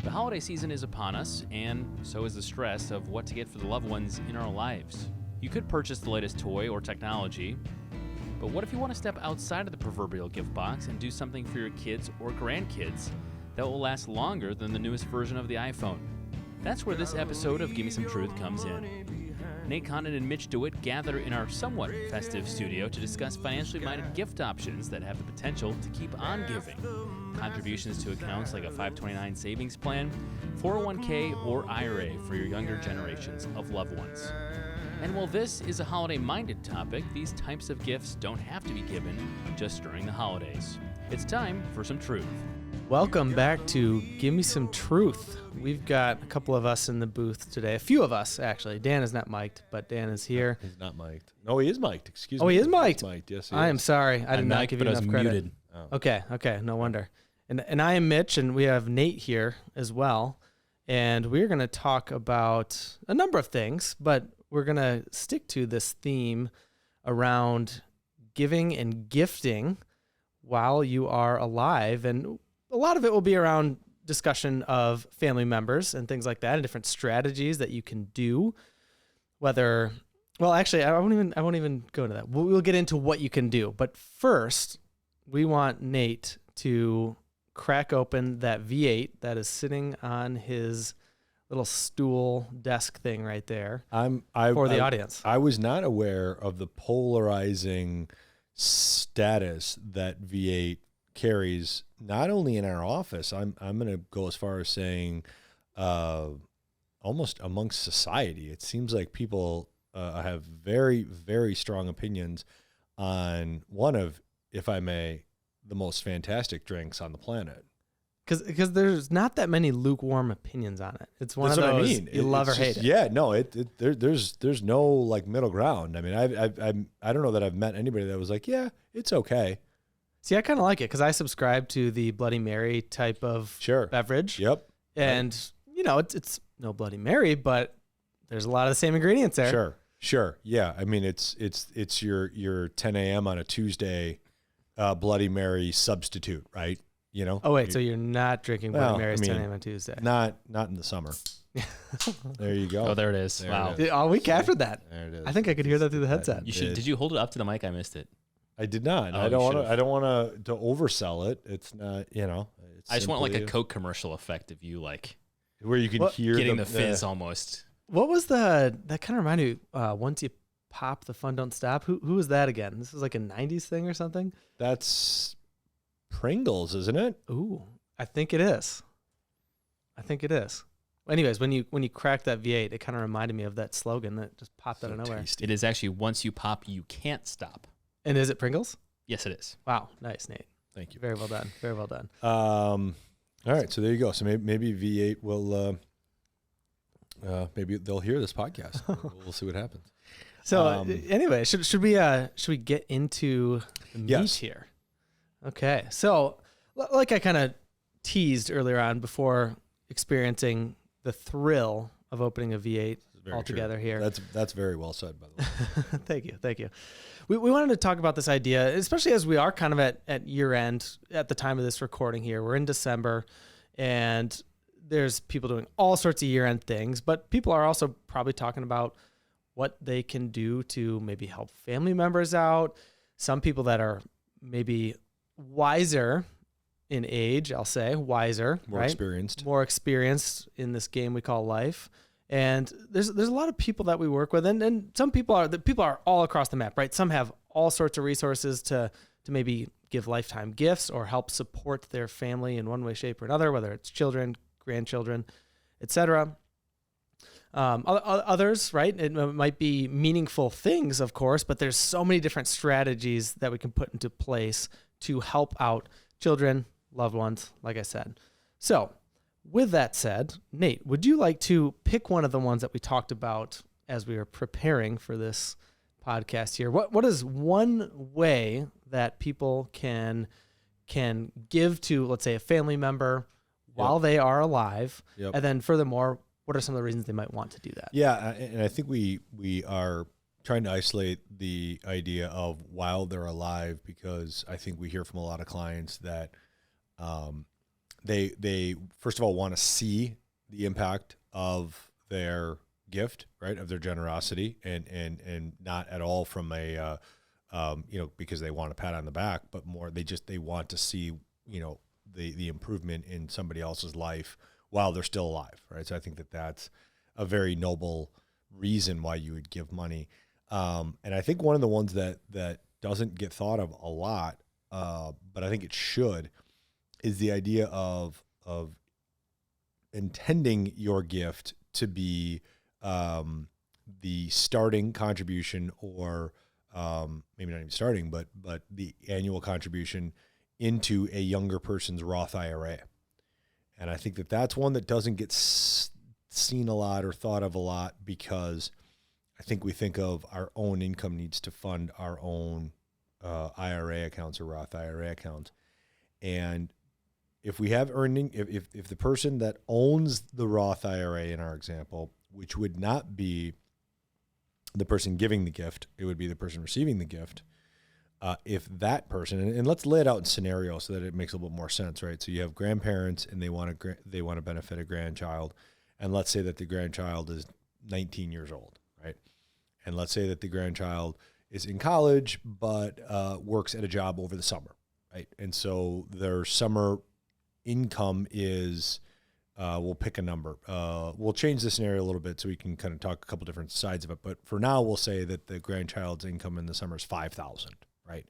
The holiday season is upon us, and so is the stress of what to get for the loved ones in our lives. You could purchase the latest toy or technology, but what if you want to step outside of the proverbial gift box and do something for your kids or grandkids that will last longer than the newest version of the iPhone? That's where this episode of Gimme Some Truth comes in. Nate Condon and Mitch DeWitt gather in our somewhat festive studio to discuss financially minded gift options that have the potential to keep on giving. Contributions to accounts like a 529 savings plan, 401k, or IRA for your younger generations of loved ones. And while this is a holiday-minded topic, these types of gifts don't have to be given just during the holidays. It's time for some truth. Welcome back to Gimme Some Truth. We've got a couple of us in the booth today. A few of us, actually. Dan is not mic'd, but Dan is here. He's not mic'd. No, he is mic'd. Excuse me. Oh, he is mic'd? He's mic'd. Yes, he I is. am sorry. I did not give you enough credit. Muted. Oh. Okay. No wonder. And I am Mitch, and we have Nate here as well. And we're going to talk about a number of things, but we're going to stick to this theme around giving and gifting while you are alive. And a lot of it will be around discussion of family members and things like that and different strategies that you can do. Actually, I won't even go into that. We'll get into what you can do. But first, we want Nate to crack open that V8 that is sitting on his little stool desk thing right there for the audience. I was not aware of the polarizing status that V8 carries, not only in our office. I'm going to go as far as saying almost amongst society. It seems like people have very, very strong opinions on one of, if I may, the most fantastic drinks on the planet. Because there's not that many lukewarm opinions on it. It's one That's of what those I mean. you love or hate it. Yeah, no, there's no like middle ground. I mean, I don't know that I've met anybody that was like, yeah, it's okay. See, I kind of like it because I subscribe to the Bloody Mary type of beverage. Yep. And, it's no Bloody Mary, but there's a lot of the same ingredients there. Sure. Yeah. I mean, it's your 10 a.m. on a Tuesday Bloody Mary substitute, right? You know? Oh, wait. So you're not drinking Bloody Marys 10 a.m. on Tuesday? Not in the summer. There you go. Oh, there it is. Wow. All week after that. There it is. I think I could hear that through the headset. Did you hold it up to the mic? I missed it. I did not. Oh, I don't want to oversell it. It's not, It's I just want like a Coke commercial effect of you like where you can hear getting the fizz almost. What was that kind of reminded me, once you pop, the fun don't stop. Who was that again? This was like a 90s thing or something? That's Pringles, isn't it? Ooh, I think it is. Anyways, when you cracked that V8, it kind of reminded me of that slogan that just popped out of nowhere. Tasty. It is actually once you pop, you can't stop. And is it Pringles? Yes, it is. Wow, nice, Nate. Thank you. Very well done. Very well done. All right, so there you go. So maybe V8 will, maybe they'll hear this podcast. We'll see what happens. So anyway, should we get into the meat here? Okay, so like I kind of teased earlier on before experiencing the thrill of opening a V8 altogether here. That's very well said, by the way. Thank you. We wanted to talk about this idea, especially as we are kind of at year end at the time of this recording here. We're in December, and there's people doing all sorts of year end things, but people are also probably talking about what they can do to maybe help family members out. Some people that are maybe wiser in age, I'll say, wiser, more experienced in this game we call life. And there's a lot of people that we work with, and some people are all across the map, right? Some have all sorts of resources to maybe give lifetime gifts or help support their family in one way, shape, or another, whether it's children, grandchildren, etc. Others, right? It might be meaningful things, of course, but there's so many different strategies that we can put into place to help out children, loved ones, like I said. So with that said, Nate, would you like to pick one of the ones that we talked about as we were preparing for this podcast here? What is one way that people can give to, let's say, a family member while they are alive? Yep. And then furthermore, what are some of the reasons they might want to do that? Yeah, and I think we are trying to isolate the idea of while they're alive, because I think we hear from a lot of clients that they first of all want to see the impact of their gift, right, of their generosity, and not at all from a because they want a pat on the back, but more they want to see the improvement in somebody else's life while they're still alive, right? So I think that's a very noble reason why you would give money. And I think one of the ones that doesn't get thought of a lot, but I think it should, is the idea of intending your gift to be the starting contribution, or maybe not even starting, but the annual contribution into a younger person's Roth IRA. And I think that's one that doesn't get seen a lot or thought of a lot, because I think we think of our own income needs to fund our own IRA accounts or Roth IRA accounts. And if we have earning, if the person that owns the Roth IRA in our example, which would not be the person giving the gift, it would be the person receiving the gift. If that person, and let's lay it out in scenarios so that it makes a little more sense, right? So you have grandparents and they want to benefit a grandchild, and let's say that the grandchild is 19 years old, right? And let's say that the grandchild is in college but works at a job over the summer, right? And so their summer income is, we'll pick a number. We'll change the scenario a little bit so we can kind of talk a couple different sides of it. But for now, we'll say that the grandchild's income in the summer is $5,000, right?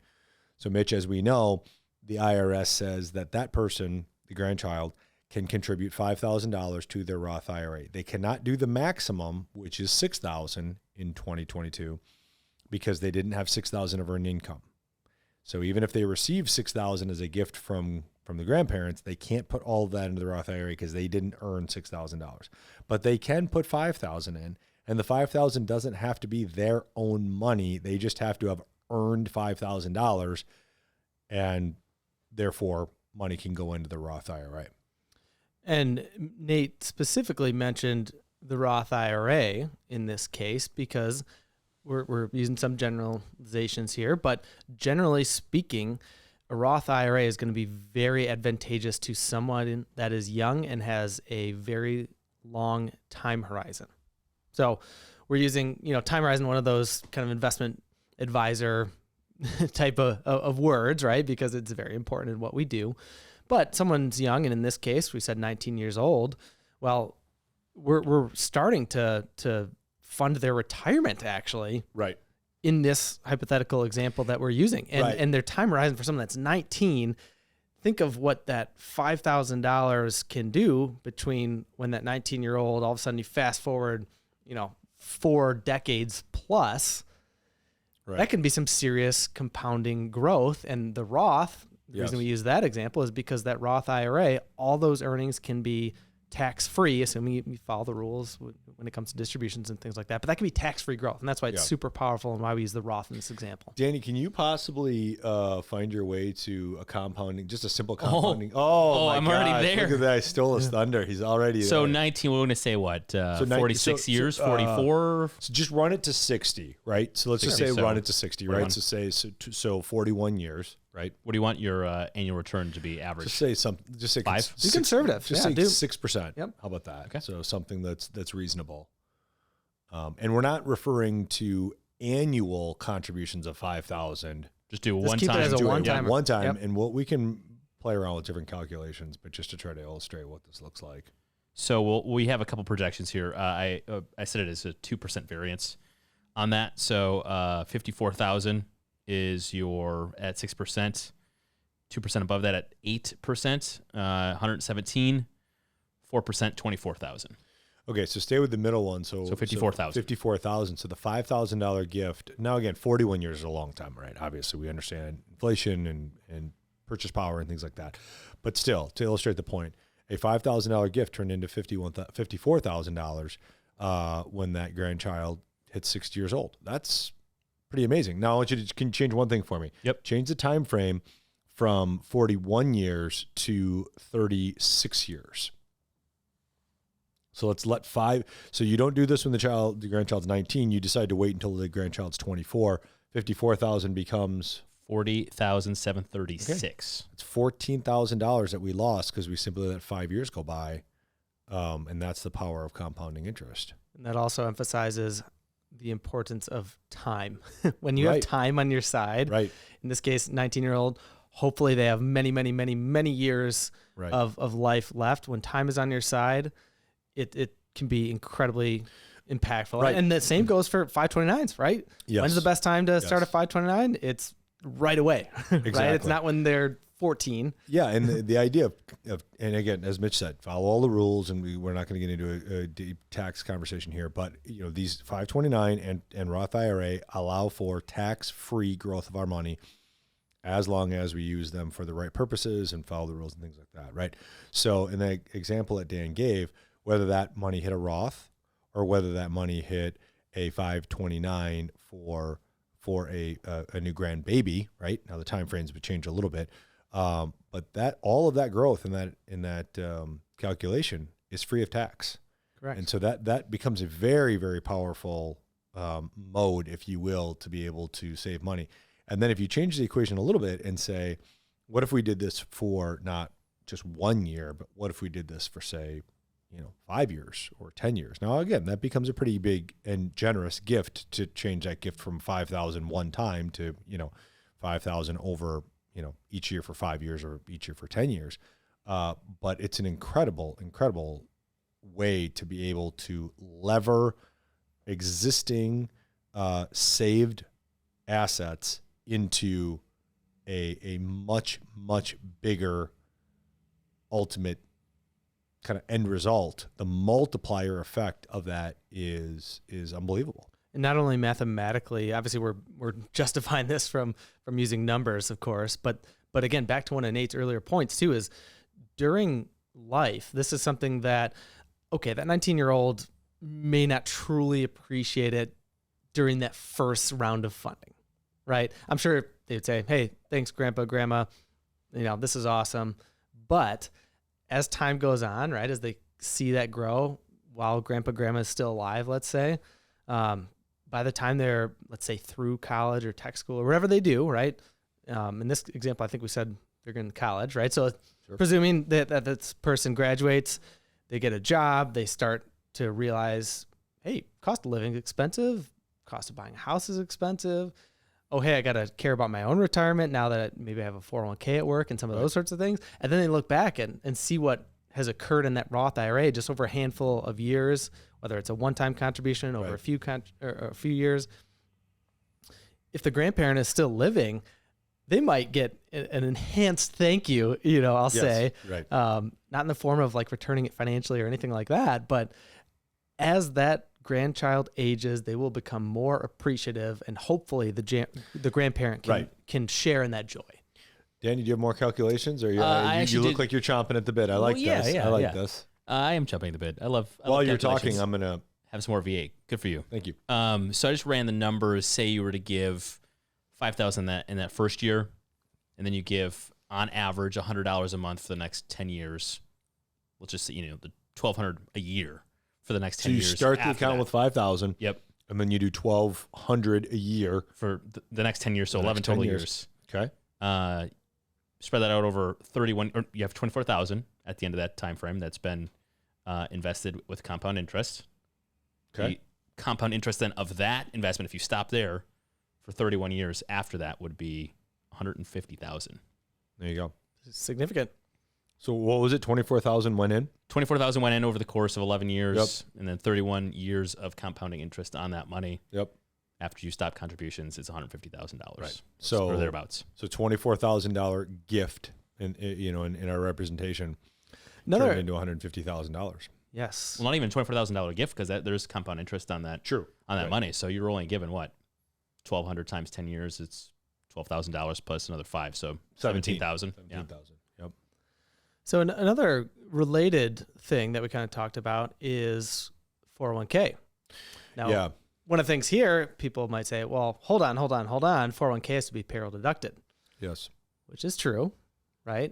So Mitch, as we know, the IRS says that person, the grandchild, can contribute $5,000 to their Roth IRA. They cannot do the maximum, which is $6,000 in 2022, because they didn't have $6,000 of earned income. So even if they receive $6,000 as a gift from the grandparents, they can't put all of that into the Roth IRA because they didn't earn $6,000. But they can put $5,000 in, and the $5,000 doesn't have to be their own money. They just have to have earned $5,000, and therefore money can go into the Roth IRA. And Nate specifically mentioned the Roth IRA in this case because we're using some generalizations here, but generally speaking, a Roth IRA is going to be very advantageous to someone that is young and has a very long time horizon. So we're using, time horizon, one of those kind of investment advisor type of words, right? Because it's very important in what we do. But someone's young, and in this case, we said 19 years old. Well, we're starting to fund their retirement, actually. Right. In this hypothetical example that we're using. And their time horizon for someone that's 19, think of what that $5,000 can do between when that 19-year-old, all of a sudden you fast forward, 4 decades plus. Right. That can be some serious compounding growth. And the Roth, the reason we use that example is because that Roth IRA, all those earnings can be tax-free, assuming you follow the rules when it comes to distributions and things like that. But that can be tax-free growth, and that's why it's super powerful and why we use the Roth in this example. Danny, can you possibly find your way to a compounding, just a simple compounding? My I'm gosh, already there. Look at that. I stole his thunder. He's already So there. 19, we're going to say what? 46 years, 44? So just run it to 60, right? So let's just say run it to 60, right? So 41 years. Right. What do you want your annual return to be average? Just say 5. Be conservative. Just say 6%. Yep. How about that? Okay. So something that's reasonable. And we're not referring to annual contributions of $5,000. Just do Just one keep time. it as a one-time. One time, Yep. and we can play around with different calculations, but just to try to illustrate what this looks like. So we have a couple projections here. I said it as a 2% variance on that. So 54,000 is your at 6%, 2% above that at 8%, 117, 4%, 24,000. Okay, so stay with the middle one. So 54,000. 54,000. So the $5,000 gift. Now again, 41 years is a long time, right? Obviously, we understand inflation and purchase power and things like that. But still, to illustrate the point, a $5,000 gift turned into $54,000 when that grandchild hits 60 years old. That's pretty amazing. Now I want you to can you change one thing for me. Yep. Change the time frame from 41 years to 36 years. So let's let 5. So you don't do this when the grandchild's 19. You decide to wait until the grandchild's 24. 54,000 becomes $40,736. It's $14,000 that we lost because we simply let 5 years go by. And that's the power of compounding interest. And that also emphasizes the importance of time. When you have time on your side, right? In this case, 19-year-old, hopefully they have many, many, many, many years of life left. When time is on your side, it can be incredibly impactful. Right. And the same goes for 529s, right? Yes. When's the best time to start a 529? It's right away, Exactly. right? It's not when they're 14. Yeah, and the idea of, and again, as Mitch said, follow all the rules, and we're not going to get into a deep tax conversation here, but these 529 and Roth IRA allow for tax-free growth of our money as long as we use them for the right purposes and follow the rules and things like that, right? So in the example that Dan gave, whether that money hit a Roth or whether that money hit a 529 for a new grandbaby, right? Now the time frames would change a little bit. But that all of that growth in that calculation is free of tax. Correct. And so that becomes a very, very powerful mode, if you will, to be able to save money. And then if you change the equation a little bit and say, what if we did this for not just 1 year, but what if we did this for, say, 5 years or 10 years? Now, again, that becomes a pretty big and generous gift to change that gift from 5,000 one time to, 5,000 over each year for 5 years or each year for 10 years. But it's an incredible, incredible way to be able to lever existing saved assets into a much, much bigger ultimate kind of end result. The multiplier effect of that is unbelievable. And not only mathematically, obviously we're justifying this from using numbers, of course, but again, back to one of Nate's earlier points too, is during life, this is something that, okay, that 19-year-old may not truly appreciate it during that first round of funding, right? I'm sure they would say, hey, thanks, Grandpa, Grandma, this is awesome. But as time goes on, right, as they see that grow while Grandpa, Grandma is still alive, let's say, by the time they're, let's say, through college or tech school or whatever they do, right? In this example, I think we said they're going to college, right? So Sure. Presuming that this person graduates, they get a job, they start to realize, hey, cost of living is expensive, cost of buying a house is expensive. Oh, hey, I got to care about my own retirement now that maybe I have a 401k at work and some of those sorts of things. And then they look back and see what has occurred in that Roth IRA just over a handful of years, whether it's a one-time contribution over a few years. If the grandparent is still living, they might get an enhanced thank you, I'll say, right. Not in the form of like returning it financially or anything like that, but as that grandchild ages, they will become more appreciative, and hopefully the grandparent can share in that joy. Dan, do you have more calculations, or you look like you're chomping at the bit? I like this. Yeah, I like this. I am chomping the bit. I love. While you're talking, I'm gonna have some more V8. Good for you. Thank you. So I just ran the numbers. Say you were to give $5,000 in that first year, and then you give on average $100 a month for the next 10 years. Let's just say the $1,200 a year for the next 10 years. So you start the account with 5,000. Yep. And then you do 1,200 a year for the next 10 years. So 11 total years. Okay. Spread that out over 31, or you have 24,000 at the end of that time frame that's been invested with compound interest. Okay. The compound interest then of that investment, if you stop there for 31 years after that, would be 150,000. There you go. Significant. So what was it? 24,000 went in? 24,000 went in over the course of 11 years, and then 31 years of compounding interest on that money. Yep. After you stop contributions, it's $150,000. Right. Or thereabouts. So $24,000 gift in our representation turned into $150,000. Yes. Well, not even $24,000 gift, because there's compound interest on that. True. On that money. So you're only given what? 1,200 times 10 years. It's $12,000 plus another 5, so 17,000. 17,000. Yep. So another related thing that we kind of talked about is 401k. Now, one of the things here, people might say, well, hold on. 401k has to be payroll deducted. Yes. Which is true, right?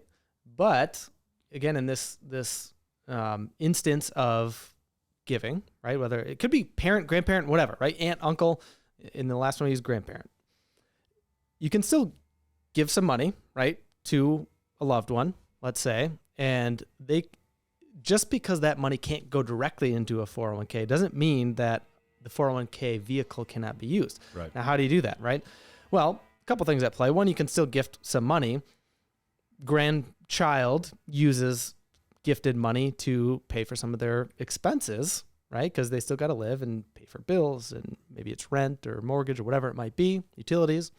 But again, in this instance of giving, right? Whether it could be parent, grandparent, whatever, right? Aunt, uncle. In the last one, we used grandparent. You can still give some money, right, to a loved one, let's say, and they just because that money can't go directly into a 401k doesn't mean that the 401k vehicle cannot be used. Right. Now, how do you do that, right? Well, a couple things at play. One, you can still gift some money. Grandchild uses gifted money to pay for some of their expenses, right? Because they still got to live and pay for bills, and maybe it's rent or mortgage or whatever it might be, utilities.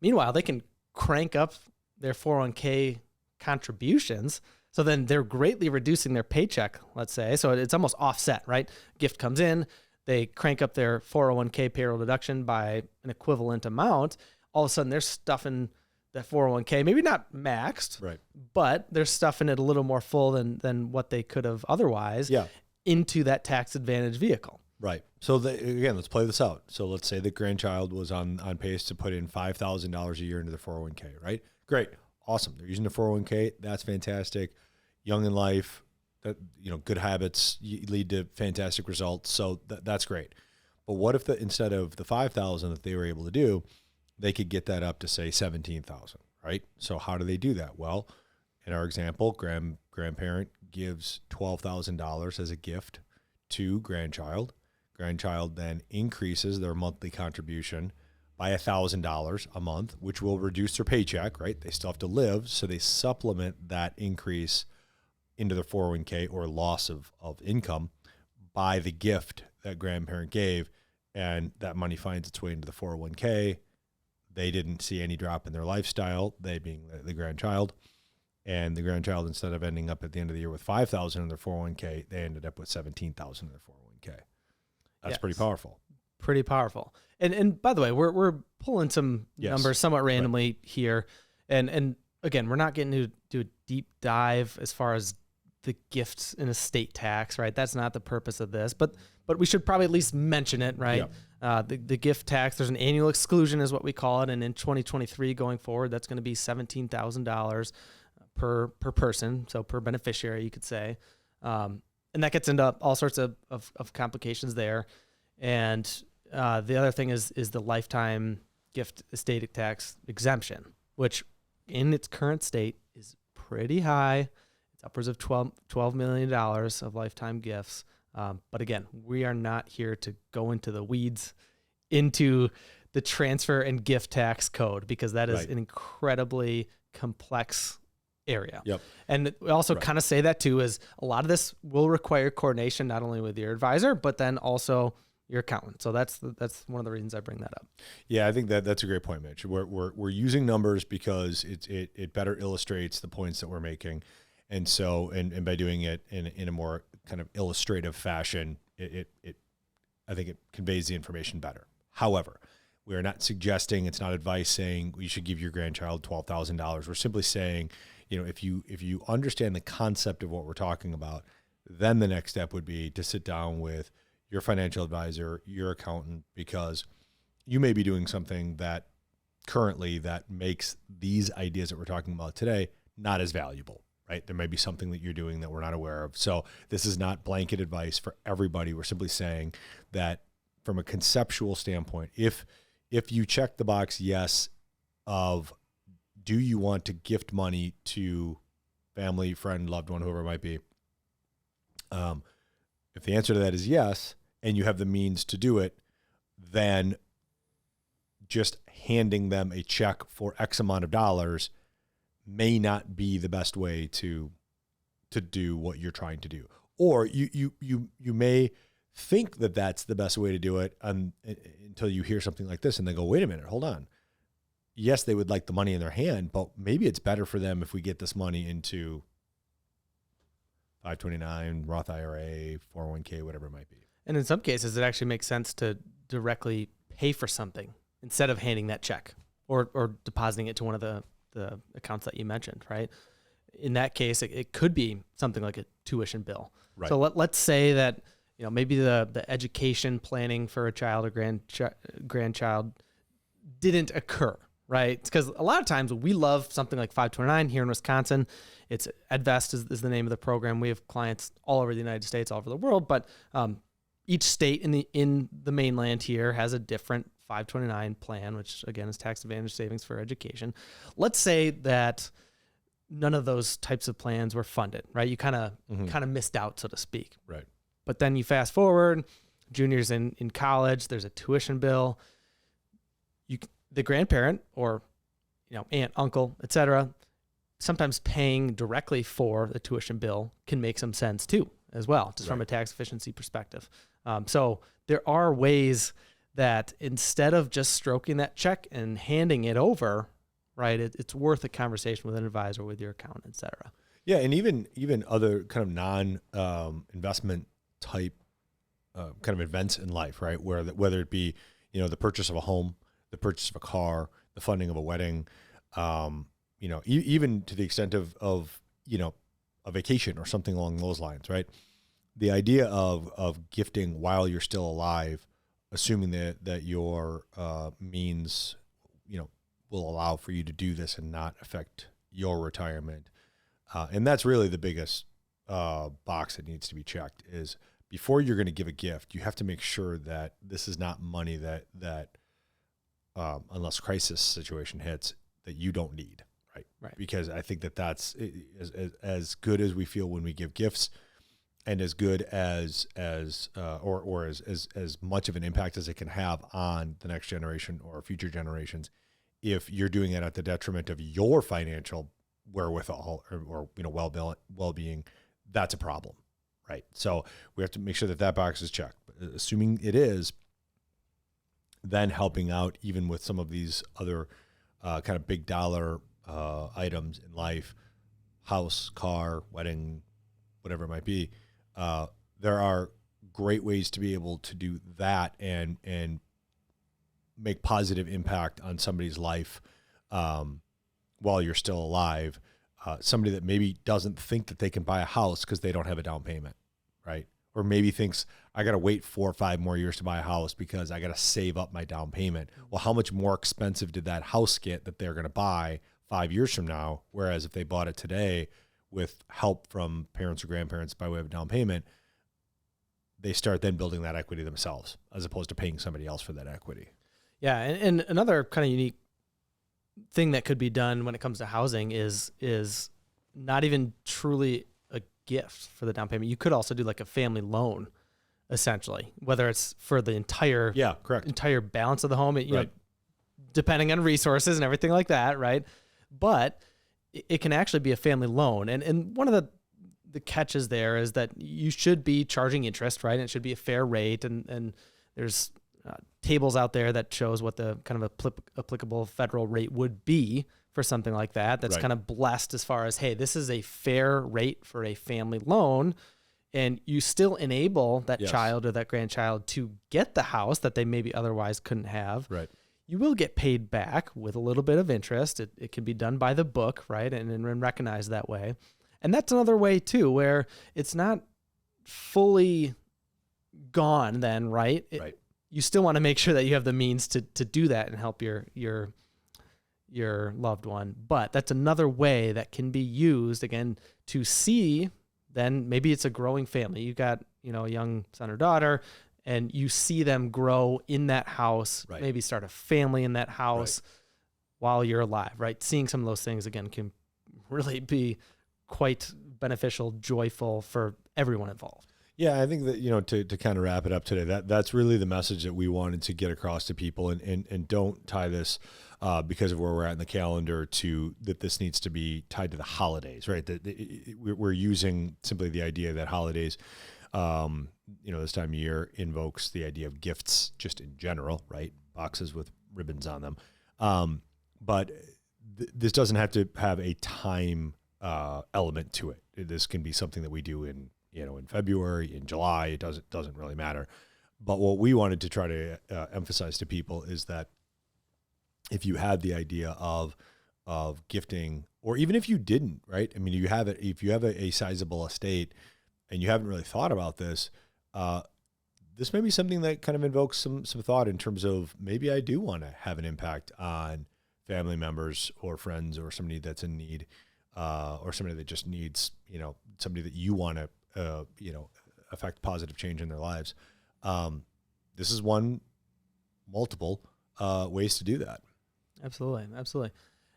Meanwhile, they can crank up their 401k contributions. So then they're greatly reducing their paycheck, let's say. So it's almost offset, right? Gift comes in, they crank up their 401k payroll deduction by an equivalent amount. All of a sudden they're stuffing that 401k, maybe not maxed, Right. but they're stuffing it a little more full than what they could have otherwise into that tax advantage vehicle. Right. So again, let's play this out. So let's say the grandchild was on pace to put in $5,000 a year into the 401k, right? Great. Awesome. They're using the 401k. That's fantastic. Young in life, that, good habits lead to fantastic results. So that's great. But what if instead of the 5,000 that they were able to do, they could get that up to say 17,000, right? So how do they do that? Well, in our example, grandparent gives $12,000 as a gift to grandchild. Grandchild then increases their monthly contribution by $1,000 a month, which will reduce their paycheck, right? They still have to live, so they supplement that increase into their 401k or loss of income by the gift that grandparent gave, and that money finds its way into the 401k. They didn't see any drop in their lifestyle, they being the grandchild, and the grandchild, instead of ending up at the end of the year with $5,000 in their 401k, they ended up with $17,000 in their 401k. That's pretty powerful. Pretty powerful. And by the way, we're pulling some numbers somewhat randomly here. And again, we're not getting to do a deep dive as far as the gifts in estate tax, right? That's not the purpose of this, but we should probably at least mention it, right? The gift tax, there's an annual exclusion is what we call it. And in 2023 going forward, that's going to be $17,000 per person. So per beneficiary, you could say. And that gets into all sorts of complications there. And the other thing is the lifetime gift estate tax exemption, which in its current state is pretty high. It's upwards of $12 million of lifetime gifts. But again, we are not here to go into the weeds into the transfer and gift tax code, because that is an incredibly complex area. Yep. And we also kind of say that too, is a lot of this will require coordination, not only with your advisor, but then also your accountant. So that's one of the reasons I bring that up. Yeah, I think that's a great point, Mitch. We're using numbers because it better illustrates the points that we're making. And so, and by doing it in a more kind of illustrative fashion, it I think it conveys the information better. However, we are not suggesting, it's not advice saying you should give your grandchild $12,000. We're simply saying, if you understand the concept of what we're talking about, then the next step would be to sit down with your financial advisor, your accountant, because you may be doing something that currently that makes these ideas that we're talking about today not as valuable, right? There may be something that you're doing that we're not aware of. So this is not blanket advice for everybody. We're simply saying that from a conceptual standpoint, if you check the box yes of do you want to gift money to family, friend, loved one, whoever it might be, if the answer to that is yes, and you have the means to do it, then just handing them a check for X amount of dollars may not be the best way to do what you're trying to do. Or you may think that that's the best way to do it until you hear something like this and they go, wait a minute, hold on. Yes, they would like the money in their hand, but maybe it's better for them if we get this money into 529, Roth IRA, 401k, whatever it might be. And in some cases, it actually makes sense to directly pay for something instead of handing that check or depositing it to one of the accounts that you mentioned, right? In that case, it could be something like a tuition bill. Right. So let's say that maybe the education planning for a child or grandchild didn't occur, right? Because a lot of times we love something like 529 here in Wisconsin. It's EdVest is the name of the program. We have clients all over the United States, all over the world, but each state in the mainland here has a different 529 plan, which again is tax advantage savings for education. Let's say that none of those types of plans were funded, right? You kind of missed out, so to speak. Right. But then you fast forward, juniors in college, there's a tuition bill. The grandparent or aunt, uncle, etc., sometimes paying directly for the tuition bill can make some sense too, as well, just from a tax efficiency perspective. So there are ways that instead of just stroking that check and handing it over, right, it's worth a conversation with an advisor, with your accountant, et cetera. Yeah, and even other kind of non-investment type kind of events in life, right, whether it be the purchase of a home, the purchase of a car, the funding of a wedding, even to the extent of a vacation or something along those lines, right? The idea of gifting while you're still alive, assuming that your means, will allow for you to do this and not affect your retirement. And that's really the biggest box that needs to be checked is before you're going to give a gift, you have to make sure that this is not money that unless crisis situation hits, that you don't need, right? Because I think that's as good as we feel when we give gifts, and as good as much of an impact as it can have on the next generation or future generations. If you're doing it at the detriment of your financial wherewithal or well-being, that's a problem, right? So we have to make sure that box is checked. Assuming it is, then helping out even with some of these other kind of big dollar items in life, house, car, wedding, whatever it might be. There are great ways to be able to do that and make positive impact on somebody's life while you're still alive. Somebody that maybe doesn't think that they can buy a house because they don't have a down payment, right? Or maybe thinks, I got to wait 4 or 5 more years to buy a house because I got to save up my down payment. Well, how much more expensive did that house get that they're going to buy 5 years from now? Whereas if they bought it today with help from parents or grandparents by way of down payment, they start then building that equity themselves as opposed to paying somebody else for that equity. Yeah, and another kind of unique thing that could be done when it comes to housing is not even truly a gift for the down payment. You could also do like a family loan, essentially, whether it's for the entire balance of the home, depending on resources and everything like that, right? But it can actually be a family loan, and one of the catches there is that you should be charging interest, right? And it should be a fair rate, and there's tables out there that shows what the kind of applicable federal rate would be for something like that. That's kind of blessed as far as, hey, this is a fair rate for a family loan, and you still enable that child or that grandchild to get the house that they maybe otherwise couldn't have. Right. You will get paid back with a little bit of interest. It can be done by the book, right? And recognized that way. And that's another way too, where it's not fully gone then, right? Right. You still want to make sure that you have the means to do that and help your loved one. But that's another way that can be used, again, to see then maybe it's a growing family. You got, a young son or daughter, and you see them grow in that house, maybe start a family in that house while you're alive, right? Seeing some of those things, again, can really be quite beneficial, joyful for everyone involved. Yeah, I think that, to kind of wrap it up today, that's really the message that we wanted to get across to people, and don't tie this because of where we're at in the calendar to that this needs to be tied to the holidays, right? We're using simply the idea that holidays, this time of year invokes the idea of gifts just in general, right? Boxes with ribbons on them. But this doesn't have to have a time element to it. This can be something that we do in February, in July. It doesn't really matter. But what we wanted to try to emphasize to people is that if you had the idea of gifting, or even if you didn't, right? I mean, if you have a sizable estate and you haven't really thought about this, this may be something that kind of invokes some thought in terms of maybe I do want to have an impact on family members or friends or somebody that's in need, or somebody that just needs, somebody that you want to, affect positive change in their lives. This is multiple ways to do that. Absolutely. Absolutely.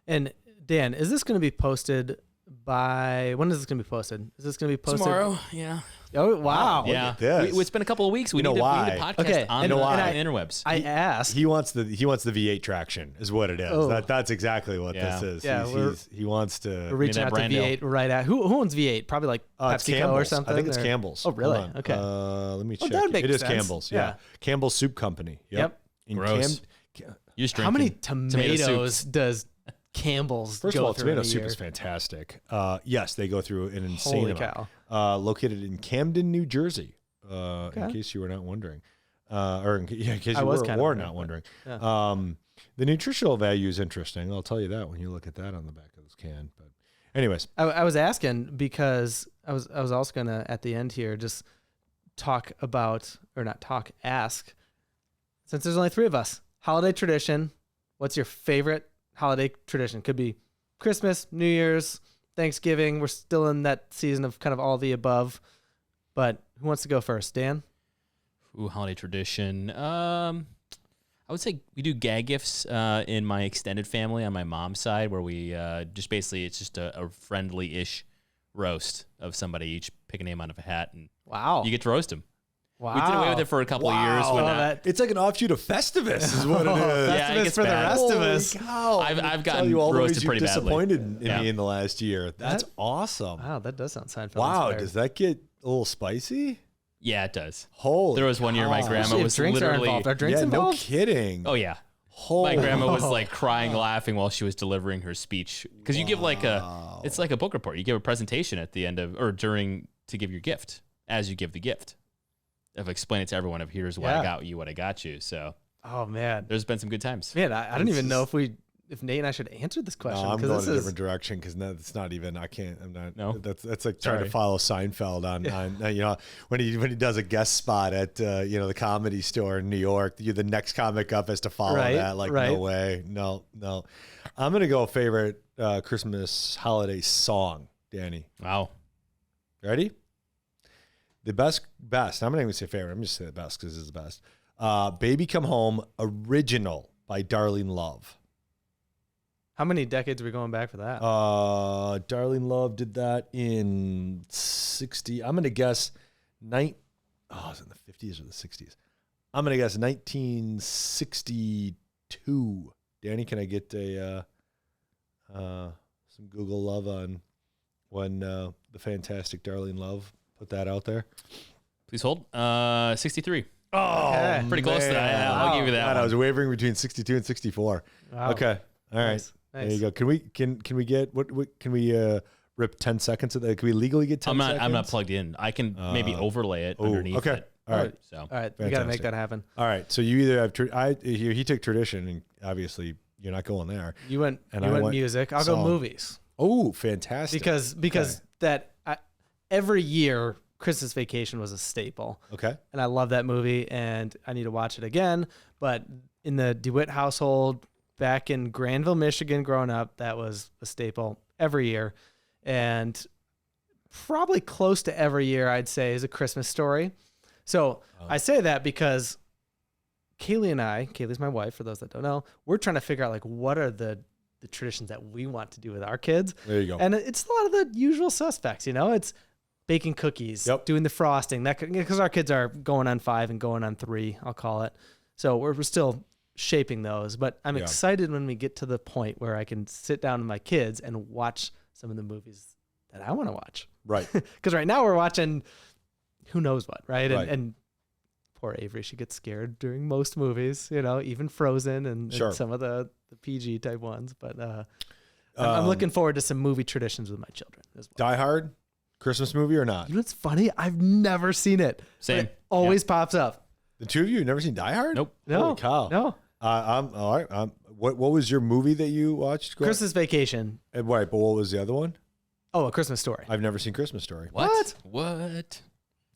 And Dan, is this going to be posted when is this going to be posted? Is this going to be posted Tomorrow, yeah. Oh, wow. Yeah. at this. It's been a couple of weeks. We You know need to why? podcast Okay, on and the why? interwebs. I asked. He wants the V8 traction is what it is. Oh. That's exactly what Yeah. this is. Yeah, He wants to. We're reaching that out to brand deal. V8 right at who owns V8? Probably like It's PepsiCo or Campbell's. something. I think it's or- Campbell's. Oh, really? Hold on. Okay. Let me Well, check. that would make It is sense. Campbell's. Yeah. Yeah. Campbell's Soup Company. Yep. In Gross. You just How many drinking tomatoes soups. does Campbell's First go of all, through in tomato a soup year? is fantastic. Yes, they go through an insane Holy amount. cow. Located in Camden, New Jersey. In Okay. case you were not wondering, in case I you was were kind of not wondering. yeah. The nutritional value is interesting. I'll tell you that when you look at that on the back of this can. But, anyways, I was asking because I was also gonna at the end here just ask, since there's only 3 of us, holiday tradition. What's your favorite holiday tradition? Could be Christmas, New Year's, Thanksgiving. We're still in that season of kind of all the above. But who wants to go first? Dan? Ooh, holiday tradition. I would say we do gag gifts in my extended family on my mom's side, where we just basically it's just a friendly-ish roast of somebody. Each pick a name out of a hat, and Wow. you get to roast them. Wow. We did away with it for a couple of years. When it's like an offshoot of Festivus, is what it is. Yeah, it Festivus gets for the bad. rest of Holy us. cow. I've Tell gotten you all the ways roasted you've pretty badly. disappointed in Yeah. me in the last year. That's That- awesome. Wow, that does sound Seinfeld Wow, inspired. does that get a little spicy? Yeah, it does. Holy There was one year my cow. grandma Especially if was drinks are literally. involved. Are drinks Yeah, no involved? kidding. Oh yeah. Holy My grandma was like crying, laughing while she was delivering her speech because you give it's like a book report. You give a presentation at the end of or during to give your gift as you give the gift. Of explain it to everyone of here's what I got you, what I got you. So Oh man, there's been some good times. man, I don't even know if Nate and I should answer this question. No, I'm 'cause going this a is- different direction because it's not even. I'm not. No? That's like trying Sorry. to follow Seinfeld on when he does a guest spot at the Comedy Store in New York. The next comic up has to follow Right, that. Like right. no way, no. I'm gonna go favorite Christmas holiday song, Danny. Wow. Ready? The best. I'm not even gonna say favorite. I'm just saying the best because it's the best. "Baby Come Home" original by Darlene Love. How many decades are we going back for that? Darlene Love did that in 60. I'm gonna guess is it in the 50s or the 60s? I'm gonna guess 1962. Danny, can I get some Google love on when the fantastic Darlene Love put that out there? Please hold. 63. Oh, Okay. Pretty close to that. Yeah, I'll give you that God, one. I was wavering between 62 and 64. Wow. Okay, all right. Nice. There you go. Can we get what can we rip 10 seconds of that? Can we legally get 10 seconds? I'm not plugged in. I can maybe overlay it underneath okay. it. All right. So All right, we got to make Fantastic. that happen. All right. So you either have he took tradition, and obviously you're not going there. You went And you I went went music. I'll go song. movies Oh, fantastic. because every year Christmas Vacation was a staple, Okay. and I love that movie, and I need to watch it again. But in the DeWitt household back in Granville, Michigan, growing up, that was a staple every year, and probably close to every year I'd say is A Christmas Story. So I say that because Kaylee's my wife, for those that don't know, we're trying to figure out like what are the traditions that we want to do with our kids. There you go. And it's a lot of the usual suspects, it's baking cookies, Yep. doing the frosting, that because our kids are going on 5 and going on 3, I'll call it. So we're still shaping those, but I'm excited when we get to the point where I can sit down with my kids and watch some of the movies that I want to watch. Right. Because right now we're watching who knows what, right? Right. And poor Avery, she gets scared during most movies, even Frozen and Sure. some of the PG type ones. But I'm looking forward to some movie traditions with my children as well. Die Hard, Christmas movie or not? You know what's funny? I've never seen it. but Same. it always pops up. The two of you have never seen Die Hard? Nope. No, Holy cow. no. I'm all right. What was your movie that you watched? Christmas Vacation. Right, but what was the other one? Oh, A Christmas Story. I've never seen Christmas Story. What?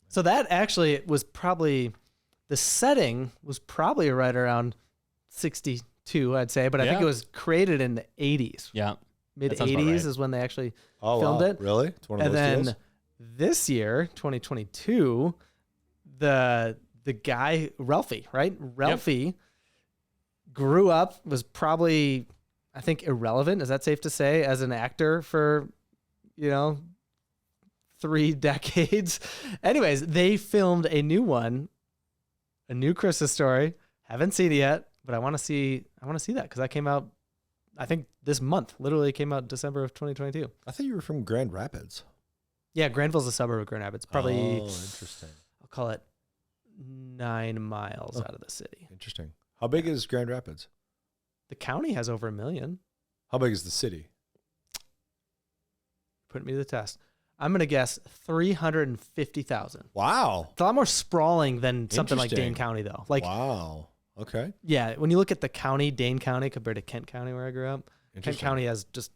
So that actually was probably, the setting was probably right around 62, I'd say, but I think Yeah. it was created in the 80s. Yeah. Mid sounds about 80s right. is when they actually Oh, filmed wow. it. Really? It's one of And those then deals? this year, 2022, the guy, Ralphie, right? Ralphie grew up, was probably, I think, irrelevant. Is that safe to say, as an actor for, 3 decades? Anyways, they filmed a new one, a new Christmas Story. Haven't seen it yet, but I want to see that because that came out, I think, this month. Literally came out December of 2022. I thought you were from Grand Rapids. Yeah, Granville's a suburb of Grand Rapids. Probably, interesting. I'll call it 9 miles out of the city. Interesting. How big is Grand Rapids? The county has over 1 million. How big is the city? Put me to the test. I'm going to guess 350,000. Wow. It's a lot more sprawling than something like Interesting. Dane County, though. Like, wow. Okay. yeah, when you look at the county, Dane County, compared to Kent County, where I grew up, Kent Interesting. County has just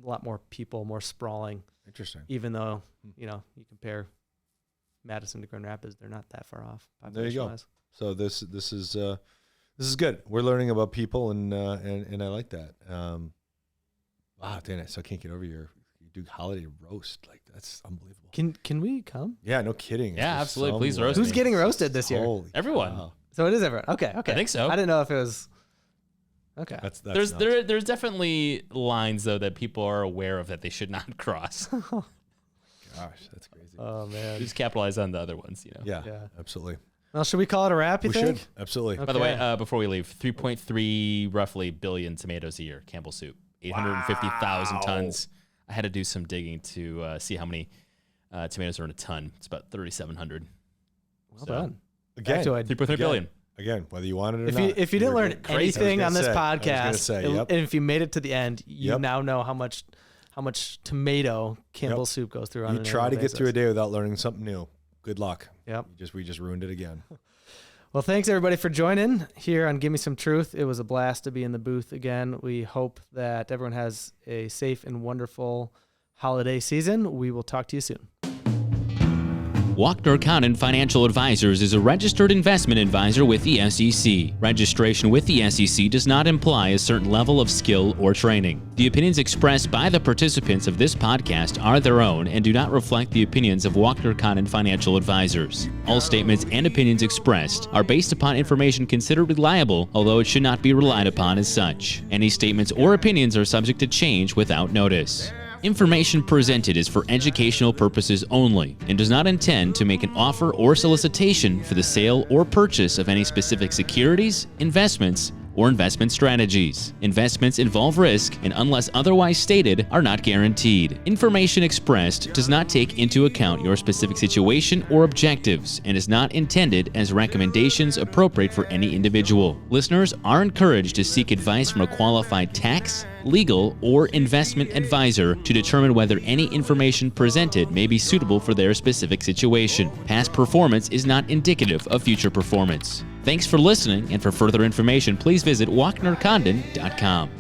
a lot more people, more sprawling, Interesting. even though, you compare Madison to Grand Rapids, they're not that far off. There you go. population-wise. So this is good. We're learning about people, and I like that. Wow, Dan, I still can't get over you do holiday roast. Like, that's unbelievable. Can we come? Yeah, no kidding. Yeah, It's absolutely. Please someone. roast Who's me. getting roasted this year? Holy Everyone. cow. So it is everyone. Okay. I think so. I didn't know if it was. Okay. That's There's nuts. there's definitely lines though that people are aware of that they should not cross. Gosh, that's crazy. Oh man. Just capitalize on the other ones, Yeah, Yeah. absolutely. Well, should we call it a wrap? You We think? should. Absolutely. Okay. By the way, before we leave, 3.3 roughly billion tomatoes a year. Campbell Soup, 850,000 tons. I had to do some digging to see how many tomatoes are in a ton. It's about 3,700. Well done. Again, Back to it. 3.3 billion. Again, whether you wanted it or If not. you didn't were learn getting crazy. anything I on was this gonna say, I was podcast, gonna say, yep. and if you made it to the end, you Yep. now know how much tomato Campbell Yep. soup goes through on You an try to annual get through a basis. day without learning something new. Good luck. Yep. We just ruined it again. Well, thanks everybody for joining here on Gimme Some Truth. It was a blast to be in the booth again. We hope that everyone has a safe and wonderful holiday season. We will talk to you soon. Walkner Condon Financial Advisors is a registered investment advisor with the SEC. Registration with the SEC does not imply a certain level of skill or training. The opinions expressed by the participants of this podcast are their own and do not reflect the opinions of Walkner Condon Financial Advisors. All statements and opinions expressed are based upon information considered reliable, although it should not be relied upon as such. Any statements or opinions are subject to change without notice. Information presented is for educational purposes only and does not intend to make an offer or solicitation for the sale or purchase of any specific securities, investments, or investment strategies. Investments involve risk and, unless otherwise stated, are not guaranteed. Information expressed does not take into account your specific situation or objectives and is not intended as recommendations appropriate for any individual. Listeners are encouraged to seek advice from a qualified tax, legal, or investment advisor to determine whether any information presented may be suitable for their specific situation. Past performance is not indicative of future performance. Thanks for listening, and for further information, please visit WalknerCondon.com.